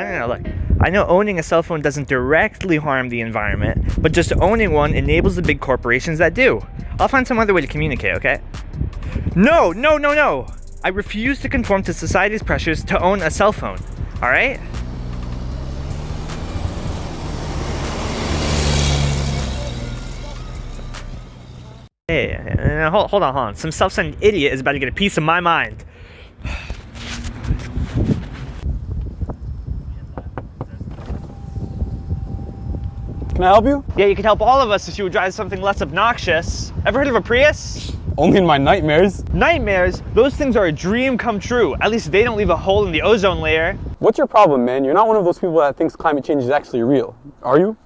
No, look. I know owning a cell phone doesn't directly harm the environment, but just owning one enables the big corporations that do. I'll find some other way to communicate, okay? No! I refuse to conform to society's pressures to own a cell phone, alright? Hey, hold on. Some self-centered idiot is about to get a piece of my mind. Can I help you? Yeah, you could help all of us if you would drive something less obnoxious. Ever heard of a Prius? Only in my nightmares. Nightmares? Those things are a dream come true. At least they don't leave a hole in the ozone layer. What's your problem, man? You're not one of those people that thinks climate change is actually real, are you?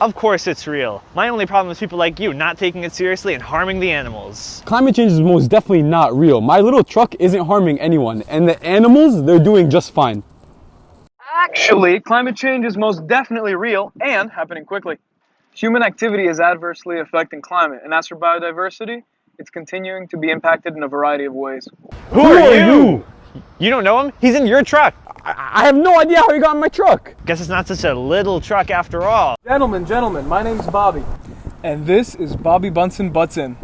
Of course it's real. My only problem is people like you not taking it seriously and harming the animals. Climate change is most definitely not real. My little truck isn't harming anyone, and the animals, they're doing just fine. Actually, climate change is most definitely real and happening quickly. Human activity is adversely affecting climate, and as for biodiversity, it's continuing to be impacted in a variety of ways. Who are you? You don't know him? He's in your truck. I have no idea how he got in my truck. Guess it's not such a little truck after all. Gentlemen, my name's Bobby, and this is Bobby Bunsen Butts In.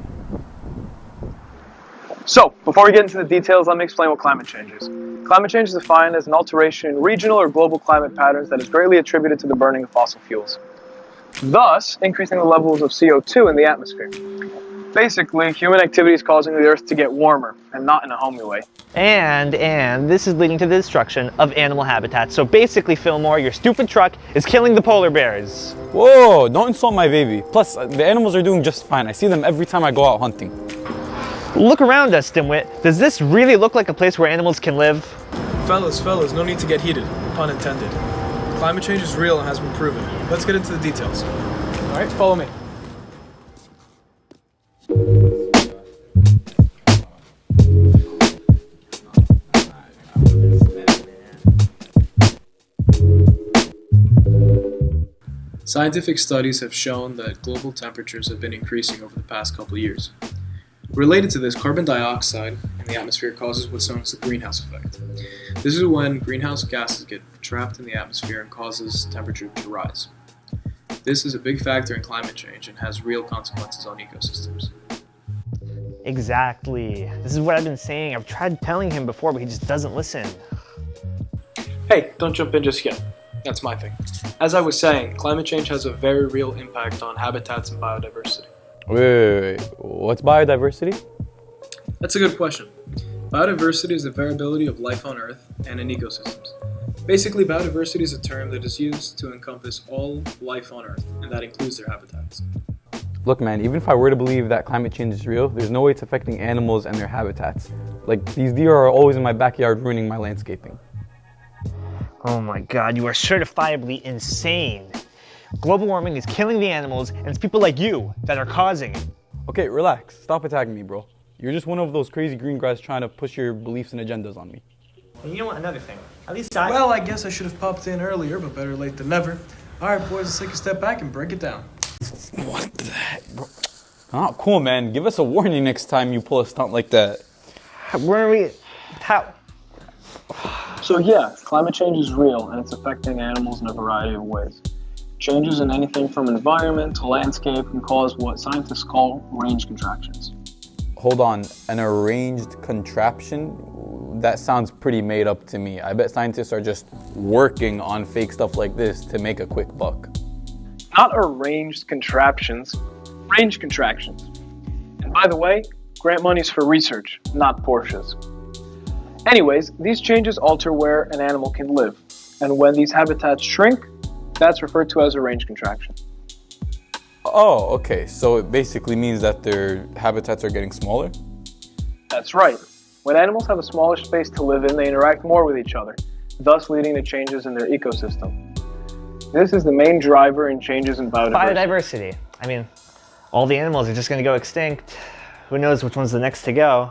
So, before we get into the details, let me explain what climate change is. Climate change is defined as an alteration in regional or global climate patterns that is greatly attributed to the burning of fossil fuels, thus increasing the levels of CO2 in the atmosphere. Basically, human activity is causing the Earth to get warmer, and not in a homey way. And this is leading to the destruction of animal habitats. So basically, Philmore, your stupid truck is killing the polar bears. Whoa, don't insult my baby. Plus, the animals are doing just fine. I see them every time I go out hunting. Look around us, dimwit. Does this really look like a place where animals can live? Fellas, no need to get heated, pun intended. Climate change is real and has been proven. Let's get into the details. All right, follow me. Scientific studies have shown that global temperatures have been increasing over the past couple years. Related to this, carbon dioxide in the atmosphere causes what's known as the greenhouse effect. This is when greenhouse gases get trapped in the atmosphere and causes temperature to rise. This is a big factor in climate change and has real consequences on ecosystems. Exactly. This is what I've been saying. I've tried telling him before, but he just doesn't listen. Hey, don't jump in just yet. That's my thing. As I was saying, climate change has a very real impact on habitats and biodiversity. Wait. What's biodiversity? That's a good question. Biodiversity is the variability of life on Earth and in ecosystems. Basically, biodiversity is a term that is used to encompass all life on Earth, and that includes their habitats. Look, man, even if I were to believe that climate change is real, there's no way it's affecting animals and their habitats. Like, these deer are always in my backyard ruining my landscaping. Oh my god, you are certifiably insane. Global warming is killing the animals, and it's people like you that are causing it. Okay, relax. Stop attacking me, bro. You're just one of those crazy green guys trying to push your beliefs and agendas on me. And you know what, another thing. At least Well, I guess I should have popped in earlier, but better late than never. Alright, boys, let's take a step back and break it down. What the heck, bro? Not cool, man. Give us a warning next time you pull a stunt like that. Where are we? How? So yeah, climate change is real, and it's affecting animals in a variety of ways. Changes in anything from environment to landscape can cause what scientists call range contractions. Hold on, an arranged contraption? That sounds pretty made up to me. I bet scientists are just working on fake stuff like this to make a quick buck. Not arranged contraptions, range contractions. And by the way, grant money's for research, not Porsches. Anyways, these changes alter where an animal can live, and when these habitats shrink, that's referred to as a range contraction. Oh, okay. So it basically means that their habitats are getting smaller? That's right. When animals have a smaller space to live in, they interact more with each other, thus leading to changes in their ecosystem. This is the main driver in changes in biodiversity. I mean, all the animals are just going to go extinct. Who knows which one's the next to go?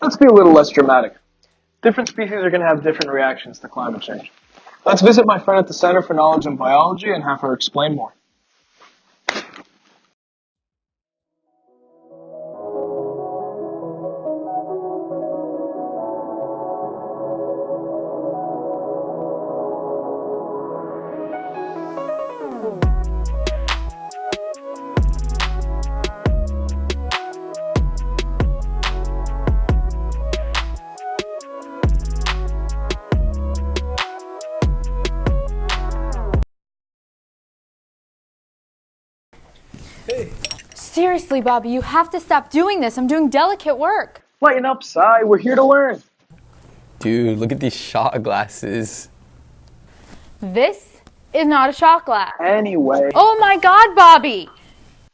Let's be a little less dramatic. Different species are going to have different reactions to climate change. Let's visit my friend at the Center for Knowledge in Biology and have her explain more. Hey. Seriously, Bobby, you have to stop doing this. I'm doing delicate work. Lighten up, Sai. We're here to learn. Dude, look at these shot glasses. This is not a shot glass. Anyway, Oh my God, Bobby!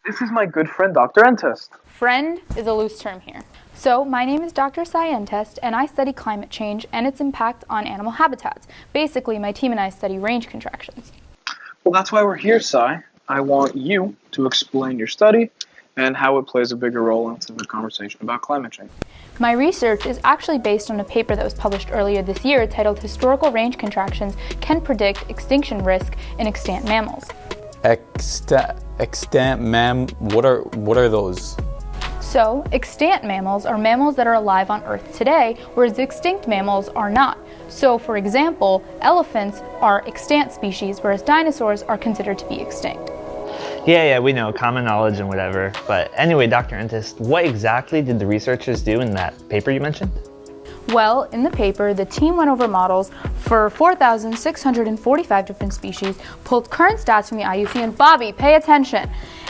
this is my good friend, Dr. Entest. Friend is a loose term here. So, my name is Dr. Entest, and I study climate change and its impact on animal habitats. Basically, my team and I study range contractions. Well, that's why we're here, Sai. I want you to explain your study and how it plays a bigger role into the conversation about climate change. My research is actually based on a paper that was published earlier this year titled Historical Range Contractions Can Predict Extinction Risk in Extant Mammals. What are those? So, extant mammals are mammals that are alive on Earth today, whereas extinct mammals are not. So, for example, elephants are extant species, whereas dinosaurs are considered to be extinct. Yeah, we know, common knowledge and whatever. But anyway, Dr. Entest, what exactly did the researchers do in that paper you mentioned? Well, in the paper, the team went over models for 4,645 different species, pulled current stats from the IUC, and Bobby, pay attention!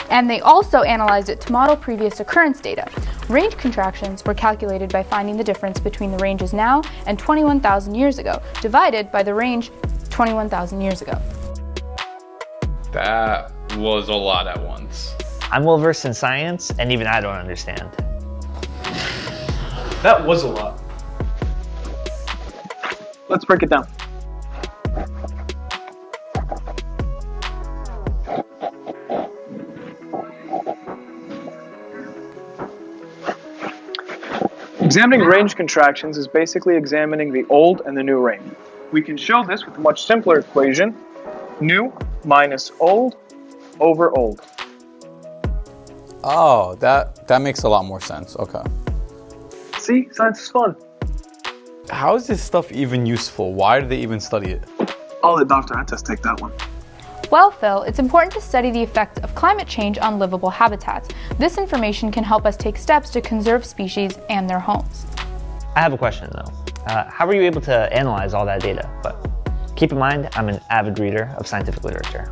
And they also analyzed it to model previous occurrence data. Range contractions were calculated by finding the difference between the ranges now and 21,000 years ago, divided by the range 21,000 years ago. That was a lot at once. I'm well versed in science, and even I don't understand. That was a lot. Let's break it down. Examining range contractions is basically examining the old and the new range. We can show this with a much simpler equation: new minus old over old. Oh, that makes a lot more sense. Okay. See, science is fun. How is this stuff even useful? Why do they even study it? I'll let Dr. Entest take that one. Well, Phil, it's important to study the effects of climate change on livable habitats. This information can help us take steps to conserve species and their homes. I have a question though. How were you able to analyze all that data? But keep in mind, I'm an avid reader of scientific literature.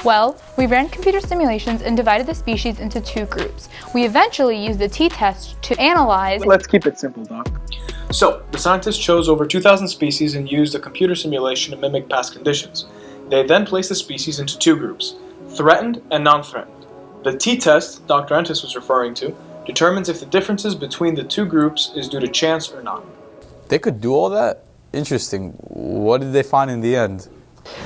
Well, we ran computer simulations and divided the species into two groups. We eventually used the t-test to analyze... Let's keep it simple, Doc. So, the scientists chose over 2,000 species and used a computer simulation to mimic past conditions. They then placed the species into two groups, threatened and non-threatened. The t-test Dr. Entest was referring to determines if the differences between the two groups is due to chance or not. They could do all that? Interesting. What did they find in the end?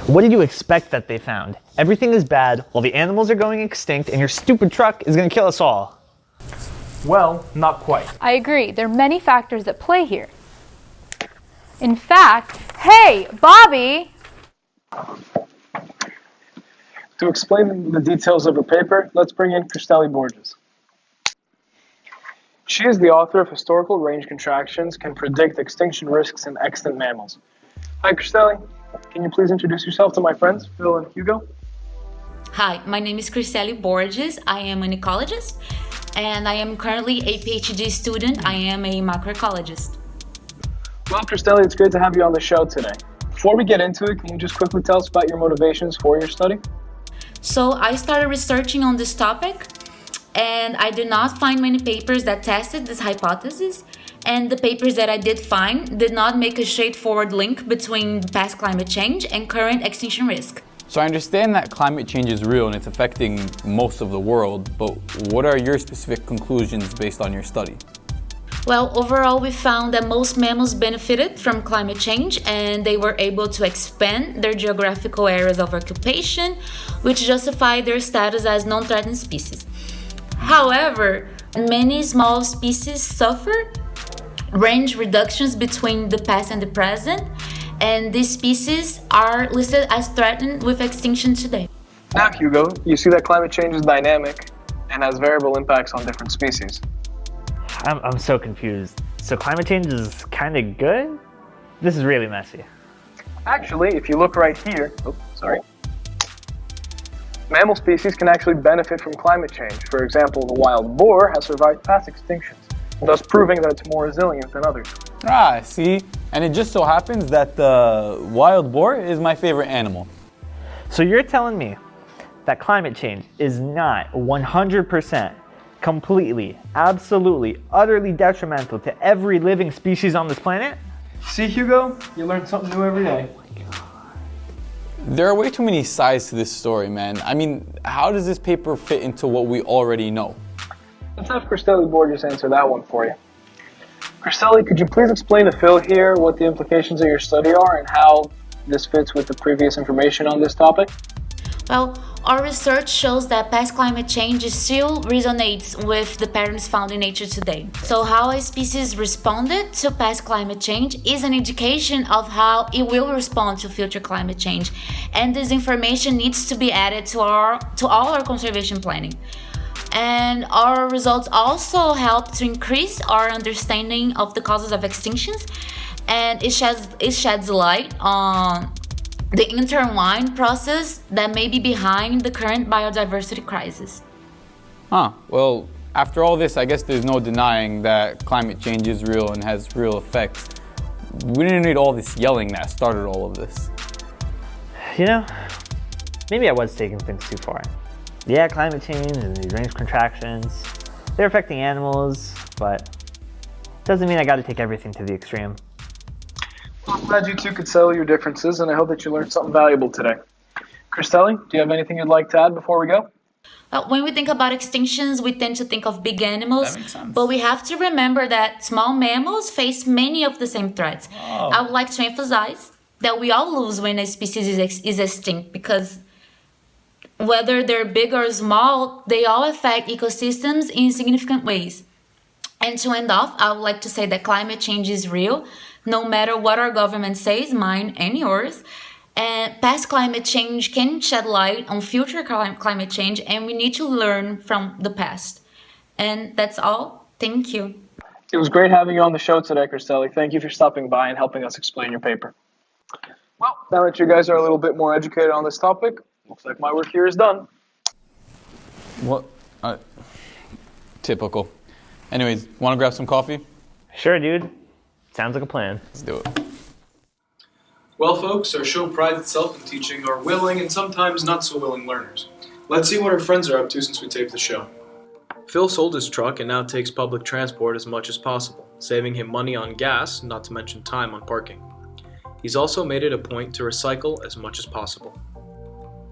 What did you expect that they found? Everything is bad while the animals are going extinct and your stupid truck is going to kill us all. Well, not quite. I agree, there are many factors at play here. In fact, hey, Bobby! To explain the details of her paper, let's bring in Christelly Borges. She is the author of Historical Range Contractions Can Predict Extinction Risks in Extant Mammals. Hi, Christelly. Can you please introduce yourself to my friends, Phil and Hugo? Hi, my name is Christelly Borges. I am an ecologist, and I am currently a PhD student. I am a macroecologist. Well, Christelly, it's great to have you on the show today. Before we get into it, can you just quickly tell us about your motivations for your study? So I started researching on this topic, and I did not find many papers that tested this hypothesis. And the papers that I did find did not make a straightforward link between past climate change and current extinction risk. So I understand that climate change is real and it's affecting most of the world, but what are your specific conclusions based on your study? Well, overall, we found that most mammals benefited from climate change and they were able to expand their geographical areas of occupation, which justified their status as non-threatened species. However, many small species suffered range reductions between the past and the present, and these species are listed as threatened with extinction today. Now, Hugo, you see that climate change is dynamic and has variable impacts on different species. I'm so confused. So climate change is kind of good? This is really messy. Actually, if you look right here, mammal species can actually benefit from climate change. For example, the wild boar has survived past extinctions, thus proving that it's more resilient than others. Ah, see? And it just so happens that the wild boar is my favorite animal. So you're telling me that climate change is not 100%, completely, absolutely, utterly detrimental to every living species on this planet? See, Hugo, you learn something new every day. There are way too many sides to this story, man. I mean, how does this paper fit into what we already know? Let's have Christelly Borges answer that one for you. Christelly, could you please explain to Phil here what the implications of your study are and how this fits with the previous information on this topic? Well, our research shows that past climate change still resonates with the patterns found in nature today. So how a species responded to past climate change is an indication of how it will respond to future climate change. And this information needs to be added to all our conservation planning. And our results also help to increase our understanding of the causes of extinctions, and it sheds light on the intertwined process that may be behind the current biodiversity crisis. Well, after all this, I guess there's no denying that climate change is real and has real effects. We didn't need all this yelling that started all of this. You know, maybe I was taking things too far. Yeah, climate change and these range contractions, they're affecting animals, but doesn't mean I gotta take everything to the extreme. I'm glad you two could settle your differences, and I hope that you learned something valuable today. Christelly, do you have anything you'd like to add before we go? When we think about extinctions, we tend to think of big animals, That makes sense. but we have to remember that small mammals face many of the same threats. I would like to emphasize that we all lose when a species is extinct, because whether they're big or small, they all affect ecosystems in significant ways. And to end off, I would like to say that climate change is real, no matter what our government says, mine and yours. And past climate change can shed light on future climate change, and we need to learn from the past. And that's all. Thank you. It was great having you on the show today, Christelly. Thank you for stopping by and helping us explain your paper. Well, now that you guys are a little bit more educated on this topic, looks like my work here is done. What? Typical. Anyways, want to grab some coffee? Sure, dude. Sounds like a plan. Let's do it. Well, folks, our show prides itself in teaching our willing and sometimes not so willing learners. Let's see what our friends are up to since we taped the show. Phil sold his truck and now takes public transport as much as possible, saving him money on gas, not to mention time on parking. He's also made it a point to recycle as much as possible.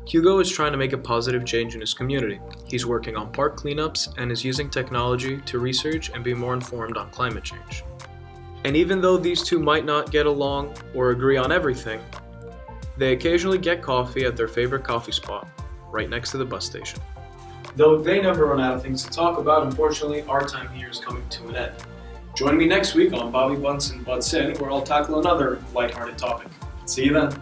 Hugo is trying to make a positive change in his community. He's working on park cleanups and is using technology to research and be more informed on climate change. And even though these two might not get along or agree on everything, they occasionally get coffee at their favorite coffee spot, right next to the bus station. Though they never run out of things to talk about, unfortunately, our time here is coming to an end. Join me next week on Bobby Bunsen Butts In, where I'll tackle another lighthearted topic. See you then.